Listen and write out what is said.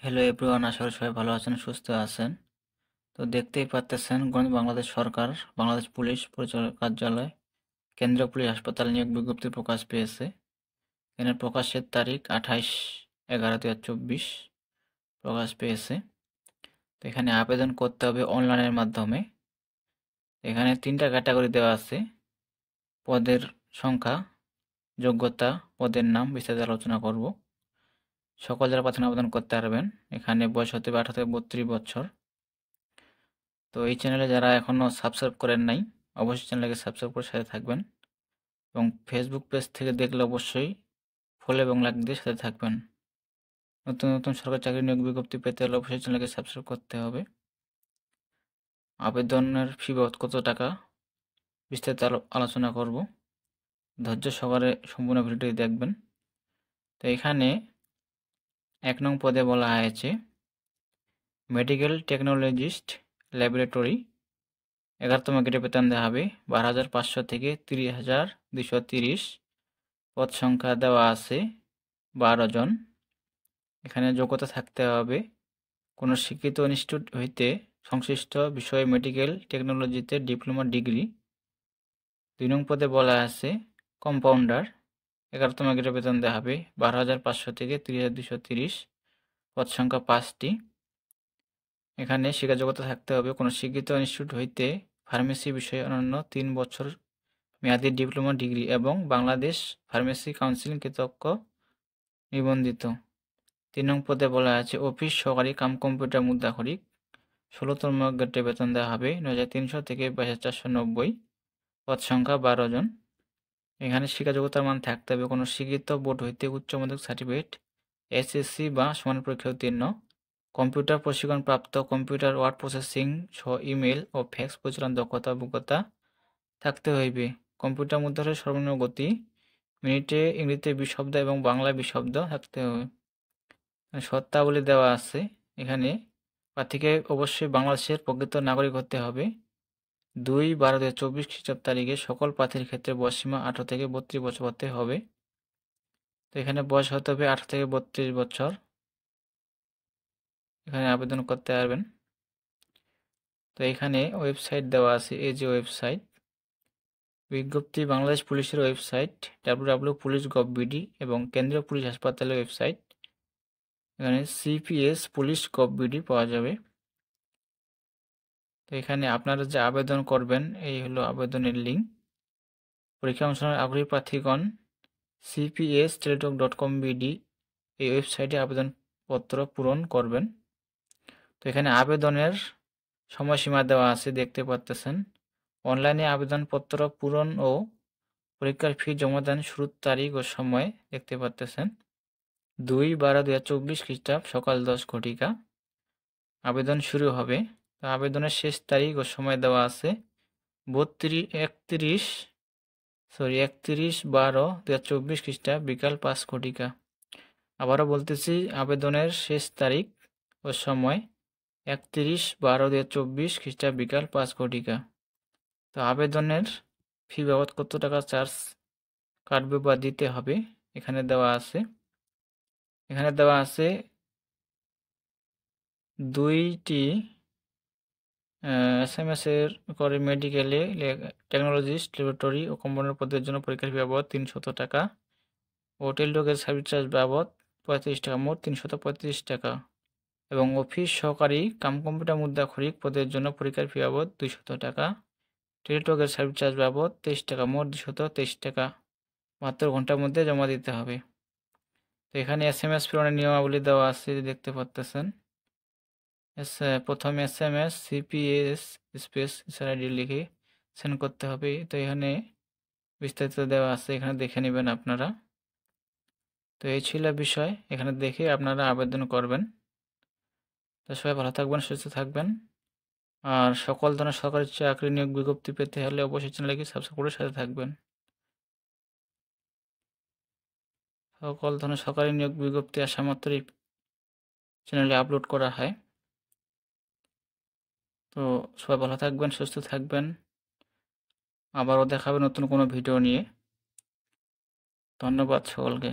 Hello everyone, আশা করি সবাই ভালো আছেন, সুস্থ আছেন। তো দেখতেই পাচ্তেছেন বাংলাদেশ সরকার, বাংলাদেশ পুলিশ পরিচালক কার্যালয়, কেন্দ্রীয় পুলিশ হাসপাতাল নিয়োগ বিজ্ঞপ্তি প্রকাশ পেয়েছে। এখানে প্রকাশের তারিখ 28/11/2024 প্রকাশ পেয়েছে। তো এখানে আবেদন করতে হবে অনলাইনের মাধ্যমে। এখানে 3টা ক্যাটাগরি দেওয়া আছে: পদের সংখ্যা, যোগ্যতা, পদের নাম, বিস্তারিত আলোচনা করব। সকল যারা প্রার্থী আবেদন করতে পারবেন। এখানে বয়স হতে হবে 18 থেকে 32 বছর। তো এই চ্যানেলে যারা এখনও সাবস্ক্রাইব করেন নাই, অবশ্যই চ্যানেলকে সাবস্ক্রাইব করে সাথে থাকবেন, এবং ফেসবুক পেজ থেকে দেখলে অবশ্যই ফলো এবং লাইক দিয়ে সাথে থাকবেন। নতুন নতুন সরকারি চাকরি নিয়োগ বিজ্ঞপ্তি পেতে হলে অবশ্যই চ্যানেলকে সাবস্ক্রাইব করতে হবে। আবেদনের ফি বাবদ কত টাকা, বিস্তারিত আলোচনা করব। ধৈর্য সহকারে সম্পূর্ণ ভিডিওটি দেখবেন। তো এখানে 1 নং পদে বলা হয়েছে মেডিকেল টেকনোলজিস্ট ল্যাবরেটরি। 11তম গ্রেডে বেতন দেওয়া হবে 12,500 থেকে 30,230। পদ সংখ্যা দেওয়া আছে 12 জন। এখানে যোগ্যতা থাকতে হবে কোনো শিক্ষিত ইনস্টিটিউট হইতে সংশ্লিষ্ট বিষয়ে মেডিকেল টেকনোলজিতে ডিপ্লোমা ডিগ্রি। 2 নং পদে বলা আছে কম্পাউন্ডার। 11তম গ্রেডে বেতন দেওয়া হবে 12,500 থেকে 30,230। পদ সংখ্যা 5টি। এখানে শিক্ষাযোগ্যতা থাকতে হবে কোনো শিক্ষিত ইনস্টিটিউট হইতে ফার্মেসি বিষয়ে অনন্য 3 বছর মেয়াদী ডিপ্লোমা ডিগ্রি এবং বাংলাদেশ ফার্মেসি কাউন্সিল কর্তৃক নিবন্ধিত। 3 নং পদে বলা আছে অফিস সহকারী কাম কম্পিউটার মুদ্রাক্ষরিক। 16তম গ্রেডে বেতন দেওয়া হবে 9,300 থেকে 22,490। পদ সংখ্যা 12 জন। এখানে শিক্ষাযোগ্যতার মান থাকতে হবে কোনো শিক্ষিত বোর্ড হইতে উচ্চ মাধ্যমিক সার্টিফিকেট, এসএসসি বা সমান পরীক্ষা উত্তীর্ণ, কম্পিউটার প্রশিক্ষণপ্রাপ্ত, কম্পিউটার ওয়ার্ড প্রসেসিং সহ ইমেল ও ফ্যাক্স পরিচালনার দক্ষতা অভিজ্ঞতা থাকতে হইবে। কম্পিউটার মুদ্রার সর্বনিম্ন গতি মিনিটে ইংরেজিতে 20 শব্দ এবং বাংলায় 20 শব্দ থাকতে হবে। শর্তাবলী দেওয়া আছে। এখানে প্রার্থীকে অবশ্যই বাংলাদেশের প্রকৃত নাগরিক হতে হবে। 2/12/2024 খ্রিস্টাব্দ তারিখে সকল প্রার্থীর ক্ষেত্রে বয়সসীমা 18 থেকে 32 বছর হতে হবে। তো এখানে বয়স হতে হবে 18 থেকে 32 বছর। এখানে আবেদন করতে পারবেন। তো এখানে ওয়েবসাইট দেওয়া আছে, এই যে ওয়েবসাইট বিজ্ঞপ্তি, বাংলাদেশ পুলিশের ওয়েবসাইট www.police.gov.bd এবং কেন্দ্রীয় পুলিশ হাসপাতালের ওয়েবসাইট, এখানে CPS police.gov.bd পাওয়া যাবে। তো এখানে আপনারা যে আবেদন করবেন, এই হলো আবেদনের লিঙ্ক। পরীক্ষা অনুষ্ঠানের আগ্রহী প্রার্থীগণ cps.teletalk.com.bd এই ওয়েবসাইটে আবেদনপত্র পূরণ করবেন। তো এখানে আবেদনের সময়সীমা দেওয়া আছে, দেখতে পাচ্ছেন। অনলাইনে আবেদনপত্র পূরণ ও পরীক্ষার ফি জমাদান শুরুর তারিখ ও সময় দেখতে পাচ্ছেন 2/12/2024 খ্রিস্টাব্দ সকাল 10 ঘটিকা আবেদন শুরু হবে। আবেদনের শেষ তারিখ ও সময় দেওয়া আছে 31/12/2024 খ্রিস্টাব্দ বিকাল 5 ঘটিকা। আবারও বলতেছি, আবেদনের শেষ তারিখ ও সময় 31/12/2024 খ্রিস্টাব্দ বিকাল 5 ঘটিকা। তো আবেদনের ফি বাবদ কত টাকা চার্জ কাটবে বা দিতে হবে এখানে দেওয়া আছে। এখানে দেওয়া আছে 2টি SMS এর করে মেডিকেলে টেকনোলজিস্ট ল্যাবরেটরি ও কম্পাউন্ডার পদের জন্য পরীক্ষার ফি বাবদ 300 টাকা ও টেলিটকের সার্ভিস চার্জ বাবদ 35 টাকা, মোট 335 টাকা, এবং অফিস সহকারী কাম কম্পিউটার মুদ্রাক্ষরিক পদের জন্য পরীক্ষার ফি বাবদ 200 টাকা, টেলিটকের সার্ভিস চার্জ বাবদ 23 টাকা, মোট 223 টাকা 72 ঘন্টার মধ্যে জমা দিতে হবে। তো এখানে SMS প্রেরণের নিয়মাবলী দেওয়া আছে, দেখতে পাচ্ছেন। প্রথম SMS CPS স্পেস SRID লিখে সেন্ড করতে হবে। তো এখানে বিস্তারিত দেওয়া আছে, এখানে দেখে নেবেন আপনারা। তো এই ছিল বিষয়, এখানে দেখে আপনারা আবেদন করবেন। তো সবাই ভালো থাকবেন, সুস্থ থাকবেন। আর সকল ধরনের সরকারি চাকরি নিয়োগ বিজ্ঞপ্তি পেতে হলে অবশ্যই চ্যানেলকে সাবস্ক্রাইব করে সাথে থাকবেন। সকল ধরনের সরকারি নিয়োগ বিজ্ঞপ্তি আসা মাত্রই চ্যানেলে আপলোড করা হয়। তো সবাই ভালো থাকবেন, সুস্থ থাকবেন। আবারও দেখা হবে নতুন কোনো ভিডিও নিয়ে। ধন্যবাদ সকলকে।